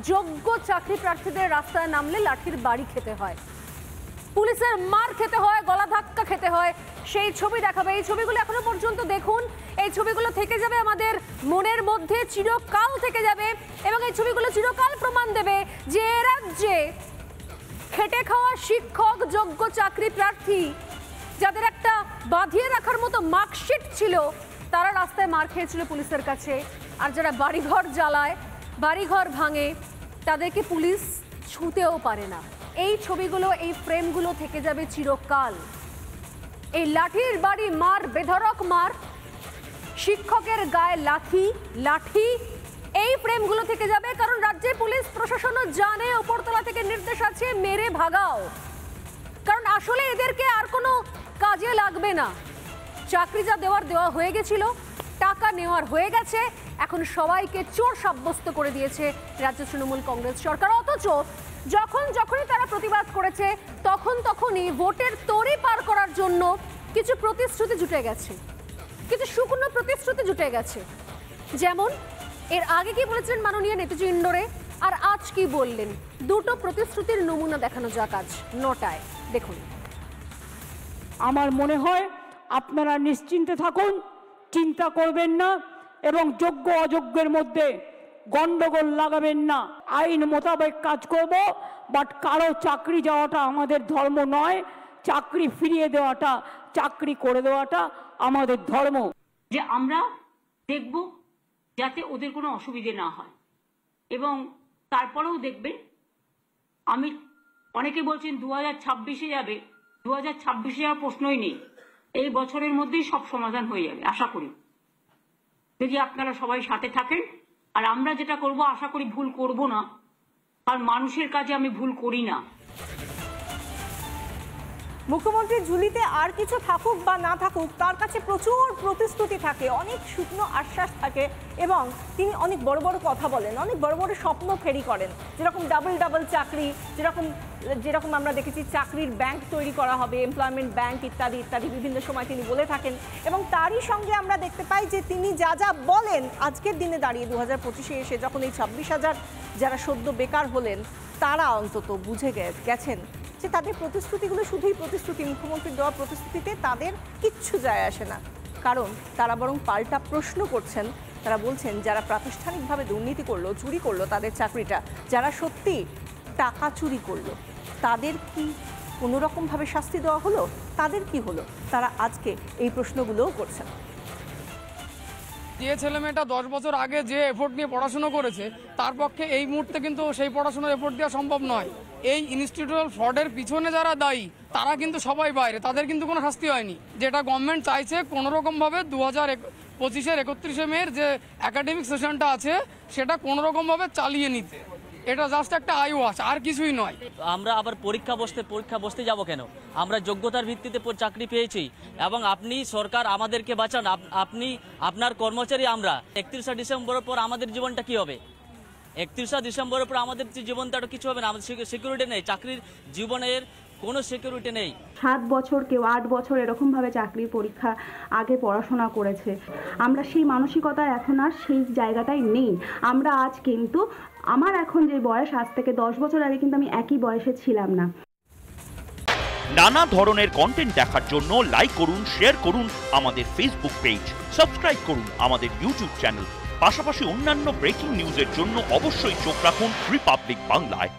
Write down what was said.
যোগ্য চাকরি প্রার্থীদের রাস্তায় নামলে লাঠির বাড়ি খেতে হয়, পুলিশের মার খেতে হয়, গলা ধাক্কা খেতে হয়। সেই ছবি দেখাবে, এই ছবিগুলো এখনো পর্যন্ত দেখুন, এই ছবিগুলো থেকে যাবে আমাদের মনের মধ্যে, চিরকাল থেকে যাবে এবং এই ছবিগুলো চিরকাল প্রমাণ দেবে যে রাজ্যে খেটে খাওয়া শিক্ষক, যোগ্য চাকরি প্রার্থী যাদের একটা বাঁধিয়ে রাখার মতো মার্কশিট ছিল, তারা রাস্তায় মার খেয়েছিল পুলিশের কাছে। আর যারা বাড়িঘর জ্বালায়, বাড়িঘর ভাঙে, তাদেরকে পুলিশ ছুঁতেও পারে না। এই ছবিগুলো, এই ফ্রেমগুলো থেকে যাবে চিরকাল। এই লাঠির বাড়ি মার, বেধড়ক মার, শিক্ষকের গায়ে লাঠি, এই ফ্রেমগুলো থেকে যাবে। কারণ রাজ্যের পুলিশ প্রশাসনও জানে উপরতলা থেকে নির্দেশ আছে, মেরে ভাগাও। কারণ আসলে এদেরকে আর কোনো কাজে লাগবে না। চাকরি যা দেওয়া হয়ে গেছিল, টাকা নেওয়ার হয়ে গেছে, এখন সবাইকে চোর সাব্যস্ত করে দিয়েছে রাজ্য তৃণমূল কংগ্রেস সরকার। অথচ যখনই তারা প্রতিবাদ করেছে, তখনই ভোটের তরি পার করার জন্য কিছু প্রতিশ্রুতি জুটে গেছে, কিছু শুকনো প্রতিশ্রুতি জুটে গেছে। যেমন এর আগে কি বলেছিলেন মাননীয় নেতাজি ইন্ডোরে, আর আজ কি বললেন, দুটো প্রতিশ্রুতির নমুনা দেখানো যাক আজ 9টায়। দেখুন। আমার মনে হয় আপনারা নিশ্চিন্তে থাকুন, চিন্তা করবেন না এবং যোগ্য অযোগ্যের মধ্যে গন্ডগোল লাগাবেন না। আইন মোতাবেক কাজ করব, বাট কারো চাকরি যাওয়াটা আমাদের ধর্ম নয়, চাকরি ফিরিয়ে দেওয়াটা, চাকরি করে দেওয়াটা আমাদের ধর্ম। যে আমরা দেখব যাতে ওদের কোনো অসুবিধে না হয়, এবং তারপরেও দেখবেন, আমি অনেকে বলছেন 2026-এ যাবে, 2026-এ যাওয়ার প্রশ্নই নেই। এই বছরের মধ্যেই সব সমাধান হয়ে যাবে আশা করি, যদি আপনারা সবাই সাথে থাকেন। আর আমরা যেটা করব, আশা করি ভুল করব না, কারণ মানুষের কাজে আমি ভুল করি না। মুখ্যমন্ত্রীর ঝুলিতে আর কিছু থাকুক বা না থাকুক, তার কাছে প্রচুর প্রতিশ্রুতি থাকে, অনেক শুকনো আশ্বাস থাকে এবং তিনি অনেক বড় বড় কথা বলেন, অনেক বড় বড় স্বপ্ন ফেরি করেন। যেরকম ডাবল চাকরি, যেরকম আমরা দেখেছি চাকরির ব্যাংক তৈরি করা হবে, এমপ্লয়মেন্ট ব্যাংক ইত্যাদি ইত্যাদি বিভিন্ন সময় তিনি বলে থাকেন। এবং তারই সঙ্গে আমরা দেখতে পাই যে তিনি যা বলেন, আজকের দিনে দাঁড়িয়ে 2025-এ এসে যখন এই 26,000 যারা সদ্য বেকার হলেন, তারা অন্তত বুঝে গেছেন যে তাদের প্রতিশ্রুতিগুলো শুধুই প্রতিশ্রুতি। মুখ্যমন্ত্রীর দেওয়া প্রতিশ্রুতিতে তাদের কিচ্ছু যায় আসে না, কারণ তারা বরং পাল্টা প্রশ্ন করছেন। তারা বলছেন যারা প্রাতিষ্ঠানিকভাবে দুর্নীতি করলো, চুরি করলো তাদের চাকরিটা, যারা সত্যি টাকা চুরি করলো, তাদের কি কোনো রকমভাবে শাস্তি দেওয়া হলো, তাদের কি হলো, তারা আজকে এই প্রশ্নগুলোও করছেন। যে ছেলেমেয়েটা 10 বছর আগে যে এফোর্ট নিয়ে পড়াশোনা করেছে, তার পক্ষে এই মুহূর্তে কিন্তু সেই পড়াশোনার এফোর্ট দেওয়া সম্ভব নয়। এই ইনস্টিটিউশনাল ফ্রডের পিছনে যারা দায়ী, তারা কিন্তু সবাই বাইরে, তাদের কিন্তু কোনো শাস্তি হয়নি। যেটা গভর্নমেন্ট চাইছে কোনোরকমভাবে 2025-এর 31শে মের যে একাডেমিক সেশনটা আছে, সেটা কোনোরকমভাবে চালিয়ে নিতে। এটা জাস্ট একটা আই ওয়াশ, আর কিছুই নয়। আমরা আবার পরীক্ষা বসতে যাব কেন? আমরা যোগ্যতার ভিত্তিতে চাকরি পেয়েছি, এবং আপনি সরকার আমাদেরকে বাঁচান, আপনি আপনার কর্মচারী আমরা। 31শে ডিসেম্বরের পর আমাদের জীবনটা কি হবে? 31শে ডিসেম্বরের পর আমাদের জীবনটা কিছু হবে না, আমাদের সিকিউরিটি নেই, চাকরির জীবনের কোনো সিকিউরিটি নেই। 7 বছর, কেউ 8 বছর এরকমভাবে চাকরির পরীক্ষা আগে পড়াশোনা করেছে। আমরা সেই মানসিকতা এখন আর সেই জায়গাটাই নেই। আমরা আজ কিন্তু, আমার এখন যে বয়স, আজ থেকে 10 বছর আগে কিন্তু আমি একই বয়সে ছিলাম না। নানা ধরনের কন্টেন্ট দেখার জন্য লাইক করুন, শেয়ার করুন আমাদের ফেসবুক পেজ, সাবস্ক্রাইব করুন আমাদের ইউটিউব চ্যানেল। পাশাপাশি অন্যান্য ব্রেকিং নিউজের জন্য অবশ্যই চোখ রাখুন রিপাবলিক বাংলায়।